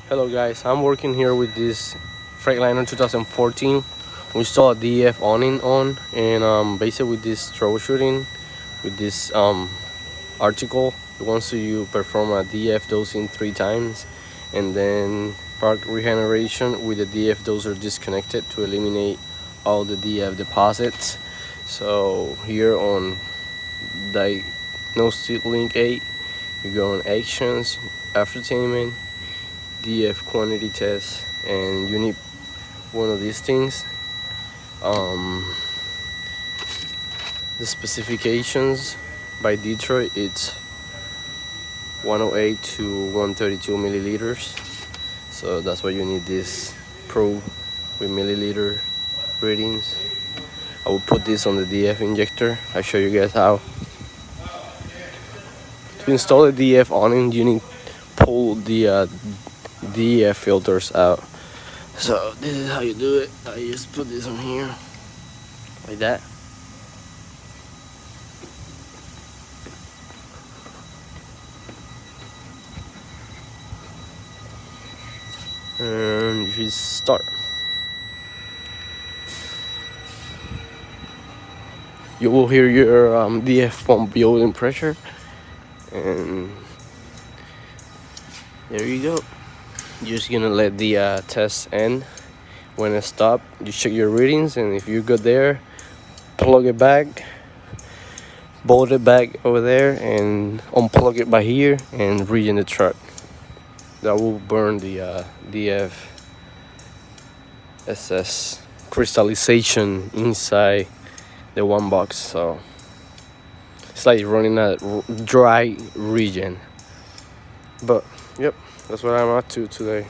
Hello guys, I'm working here with this Freightliner 2014. We install a DF awning on, and basically with this troubleshooting with this article, it wants you perform a DF dosing 3 times, and then part regeneration with the DF doser disconnected to eliminate all the DF deposits. So here on diagnostic link 8, you go on actions, aftertainment, DF quantity test, and you need one of these things. The specifications by Detroit, it's 108 to 132 milliliters, so that's why you need this probe with milliliter readings. I will put this on the DF injector. I'll show you guys how. To install the DF awning, you need to pull the DF filters out. So this is how you do it. I just put this on here like that. And you start. You will hear your DF pump building pressure, and there you go. You're just gonna let the test end. When it stops, you check your readings, and if you're good there, plug it back, bolt it back over there, and unplug it by here and regen the truck. That will burn the DF SS crystallization inside the one box. So it's like running a dry regen. But yep, that's what I'm up to today.